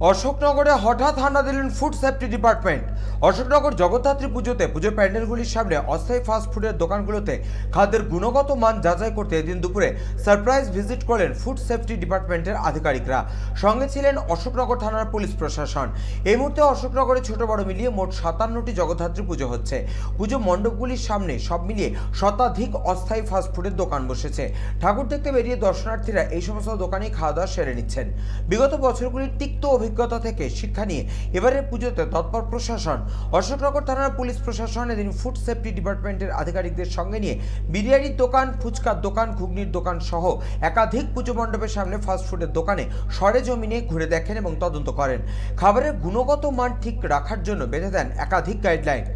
অশোকনগরে হঠাৎ হানা দিলেন food safety department. Ashoknagar Jagaddhatri পুজোতে পুজোর প্যান্ডেলগুলির সামনে অস্থায়ী ফাস্টফুডের দোকানগুলোতে খাদ্যের গুণগত মান যাচাই করতে এদিন দুপুরে সারপ্রাইজ ভিজিট করলেন ফুড সেফটি ডিপার্টমেন্টের আধিকারিকরা। সঙ্গে ছিলেন অশোকনগর থানার পুলিশ প্রশাসন। এই মুহূর্তে অশোকনগরে ছোট বড় মিলিয়ে মোট 57টি জগদ্ধাত্রী পুজো হচ্ছে। পুজো মণ্ডপগুলির সামনে সব মিলিয়ে শতাধিক অস্থায়ী ফাস্টফুডের দোকান বসেছে। ঠাকুর দেখতে বেরিয়ে দর্শনার্থীরা এই সমস্ত দোকানে খাওয়া দাওয়া সেরে নিচ্ছেন। বিগত বছরগুলির তিক্ত অভিজ্ঞতা থেকে শিক্ষা নিয়ে এবারের পুজোতে তৎপর প্রশাসন। অশোকনগর থানার পুলিশ প্রশাসন এদিন ফুড সেফটি ডিপার্টমেন্টের আধিকারিকদের সঙ্গে নিয়ে বিরিয়ানির দোকান, ফুচকার দোকান, ঘুগনির দোকান সহ একাধিক পুজো মণ্ডপের সামনে ফাস্টফুডের দোকানে সরেজমিনে ঘুরে দেখেন এবং তদন্ত করেন। খাবারের গুণগত মান ঠিক রাখার জন্য বেঁধে দেন একাধিক গাইডলাইন।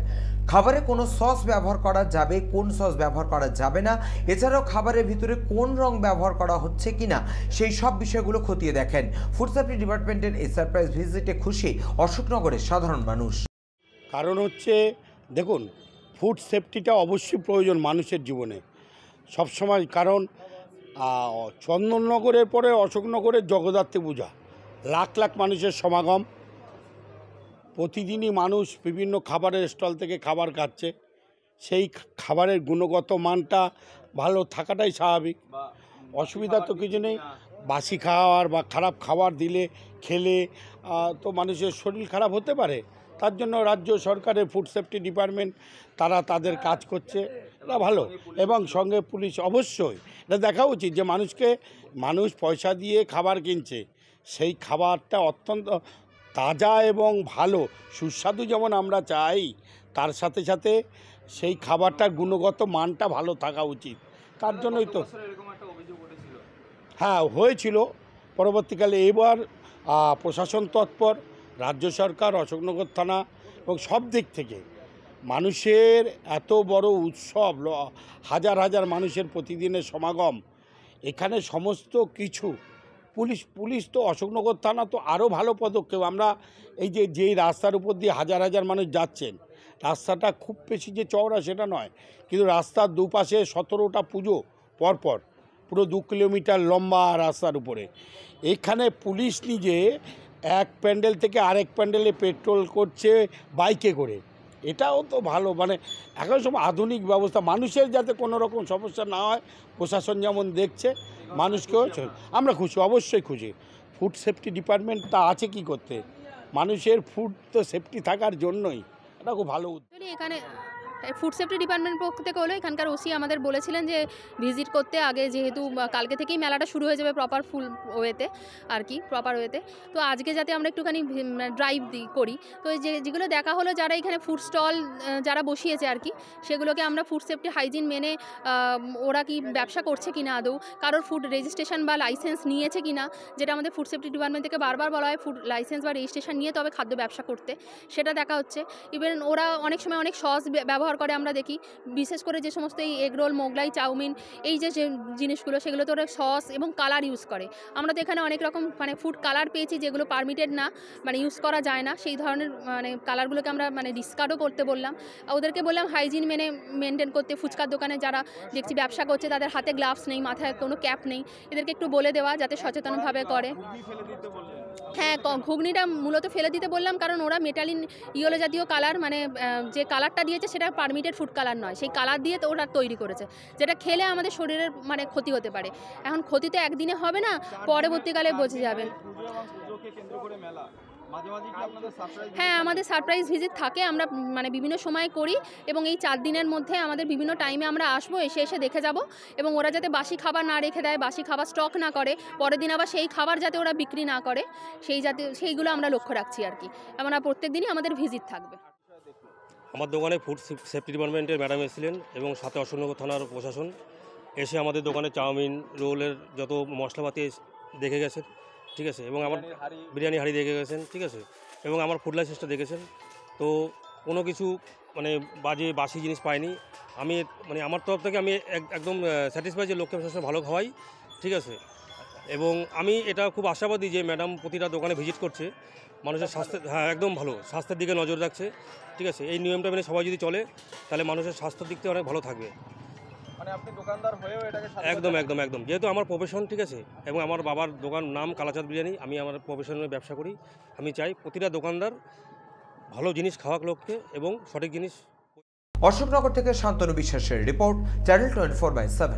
খাবারে কোনো সস ব্যবহার করা যাবে, কোন সস ব্যবহার করা যাবে না, এছাড়াও খাবারের ভিতরে কোন রং ব্যবহার করা হচ্ছে কিনা সেই সব বিষয়গুলো খতিয়ে দেখেন। ফুড সেফটি ডিপার্টমেন্টের এই সারপ্রাইজ ভিজিটে খুশি অশোকনগরের সাধারণ মানুষ। কারণ হচ্ছে দেখুন, ফুড সেফটিটা অবশ্যই প্রয়োজন মানুষের জীবনে সবসময়। কারণ চন্দননগরের পরে অশোকনগরের জগদ্ধাত্রী পূজা, লাখ লাখ মানুষের সমাগম। প্রতিদিনই মানুষ বিভিন্ন খাবারের স্টল থেকে খাবার খাচ্ছে। সেই খাবারের গুণগত মানটা ভালো থাকাটাই স্বাভাবিক। অসুবিধা তো কিছু নেই। বাসি খাবার বা খারাপ খাবার দিলে খেলে তো মানুষের শরীর খারাপ হতে পারে। তার জন্য রাজ্য সরকারের ফুড সেফটি ডিপার্টমেন্ট তারা তাদের কাজ করছে, এটা ভালো। এবং সঙ্গে পুলিশ অবশ্যই এটা দেখা উচিত যে মানুষ পয়সা দিয়ে খাবার কিনছে, সেই খাবারটা অত্যন্ত তাজা এবং ভালো সুস্বাদু যেমন আমরা চাই, তার সাথে সাথে সেই খাবারটার গুণগত মানটা ভালো থাকা উচিত। তার জন্যই তো হ্যাঁ হয়েছিল। পরবর্তীকালে এবার প্রশাসন তৎপর, রাজ্য সরকার, অশোকনগর থানা এবং সব দিক থেকে মানুষের এত বড় উৎসব, হাজার হাজার মানুষের প্রতিদিনের সমাগম, এখানে সমস্ত কিছু পুলিশ তো অশোকনগর থানা তো আরও ভালো পদক্ষেপ। আমরা এই যেই রাস্তার উপর দিয়ে হাজার হাজার মানুষ যাচ্ছেন, রাস্তাটা খুব বেশি যে চওড়া সেটা নয়, কিন্তু রাস্তার দুপাশে 17টা পুজো পরপর পুরো 2 কিলোমিটার লম্বা রাস্তার উপরে। এখানে পুলিশ নিজে এক প্যান্ডেল থেকে আরেক প্যান্ডেলে পেট্রোল করছে বাইকে করে, এটাও তো ভালো। মানে এখন সব আধুনিক ব্যবস্থা, মানুষের যাতে কোনো রকম সমস্যা না হয় প্রশাসন যেমন দেখছে, মানুষকেও আমরা খুশি, অবশ্যই খুশি। ফুড সেফটি ডিপার্টমেন্ট তা আছে কি করতে, মানুষের ফুড তো সেফটি থাকার জন্যই, এটা খুব ভালো। এখানে ফুড সেফটি ডিপার্টমেন্ট পক্ষ থেকে হলো, এখানকার ওসি আমাদের বলেছিলেন যে ভিজিট করতে, আগে যেহেতু কালকে থেকেই মেলাটা শুরু হয়ে যাবে প্রপার ফুল ওয়েতে আর কি, প্রপার ওয়েতে। তো আজকে যাতে আমরা একটুখানি ড্রাইভ করি, তো যেগুলো দেখা হলো যারা এখানে ফুড স্টল যারা বসিয়েছে আর কি, সেগুলোকে আমরা ফুড সেফটি হাইজিন মেনে ওরা কি ব্যবসা করছে কিনা, আদৌ কারোর ফুড রেজিস্ট্রেশন বা লাইসেন্স নিয়েছে কিনা, যেটা আমাদের ফুড সেফটি ডিপার্টমেন্ট থেকে বারবার বলা হয় ফুড লাইসেন্স বা রেজিস্ট্রেশন নিয়ে তবে খাদ্য ব্যবসা করতে, সেটা দেখা হচ্ছে। ইভেন ওরা অনেক সময় অনেক সস ব্যবহার করে আমরা দেখি, বিশেষ করে যে সমস্ত এই এগরোল, মোগলাই, চাউমিন, এই যে জিনিসগুলো, সেগুলোতে ওরা সস এবং কালার ইউজ করে। আমরা তো এখানে অনেক রকম মানে ফুড কালার পেয়েছি যেগুলো পারমিটেড না, মানে ইউজ করা যায় না, সেই ধরনের মানে কালারগুলোকে আমরা মানে ডিসকার্ডও করতে বললাম। ওদেরকে বললাম হাইজিন মেনটেন করতে। ফুচকার দোকানে যারা দেখছি ব্যবসা করছে তাদের হাতে গ্লাভস নেই, মাথায় কোনো ক্যাপ নেই, এদেরকে একটু বলে দেওয়া যাতে সচেতনভাবে করে। হ্যাঁ, ঘুগনিটা মূলত ফেলে দিতে বললাম, কারণ ওরা মেটালিন ইয়েলো জাতীয় কালার, মানে যে কালারটা দিয়েছে সেটা পারমিটেড ফুড কালার নয়, সেই কালার দিয়ে তো ওরা তৈরি করেছে, যেটা খেলে আমাদের শরীরের মানে ক্ষতি হতে পারে। এখন ক্ষতি তো একদিনে হবে না, পরবর্তীকালে বোঝা যাবে। হ্যাঁ, আমাদের সারপ্রাইজ ভিজিট থাকে, আমরা মানে বিভিন্ন সময় করি এবং এই 4 দিনের মধ্যে আমাদের বিভিন্ন টাইমে আমরা আসবো, এসে দেখে যাব এবং ওরা যাতে বাসি খাবার না রেখে দেয়, বাসি খাবার স্টক না করে, পরের দিন আবার সেই খাবার যাতে ওরা বিক্রি না করে, সেইগুলো আমরা লক্ষ্য রাখছি আর কি। আমরা প্রত্যেক দিনই আমাদের ভিজিট থাকবে। আমার দোকানে ফুড সেফটি ডিপার্টমেন্টের ম্যাডাম এসেছিলেন এবং সাথে অশোকনগর থানার প্রশাসন এসে আমাদের দোকানে চাউমিন, রোলের যত মশলাপাতি দেখে গেছেন, ঠিক আছে, এবং আমার বিরিয়ানি হাঁড়ি দেখে গেছেন, ঠিক আছে, এবং আমার ফুড লাইসেন্সটা দেখেছেন। তো কোনো কিছু মানে বাসি জিনিস পাইনি। আমি মানে আমার তরফ থেকে আমি একদম স্যাটিসফাই যে লোককে সবসময় ভালো খাওয়াই, ঠিক আছে। এবং আমি এটা খুব আশাবাদী যে ম্যাডাম প্রতিটা দোকানে ভিজিট করছে, মানুষের স্বাস্থ্যের, হ্যাঁ একদম ভালো, স্বাস্থ্যের দিকে নজর রাখছে, ঠিক আছে। এই নিয়মটা মেনে সবাই যদি চলে তাহলে মানুষের স্বাস্থ্যের দিক থেকে অনেক ভালো থাকবে। মানে আপনি দোকানদার হয়েও এটাকে একদম একদম একদম যেহেতু আমার প্রফেশন, ঠিক আছে, এবং আমার বাবার দোকান নাম কালাচাঁদ বিরিয়ানি, আমি আমার প্রফেশনের ব্যবসা করি। আমি চাই প্রতিটা দোকানদার ভালো জিনিস খাওয়াক লোককে এবং সঠিক জিনিস। অশোকনগর থেকে শান্তনু বিশ্বাসের রিপোর্ট, চ্যানেল 24/7।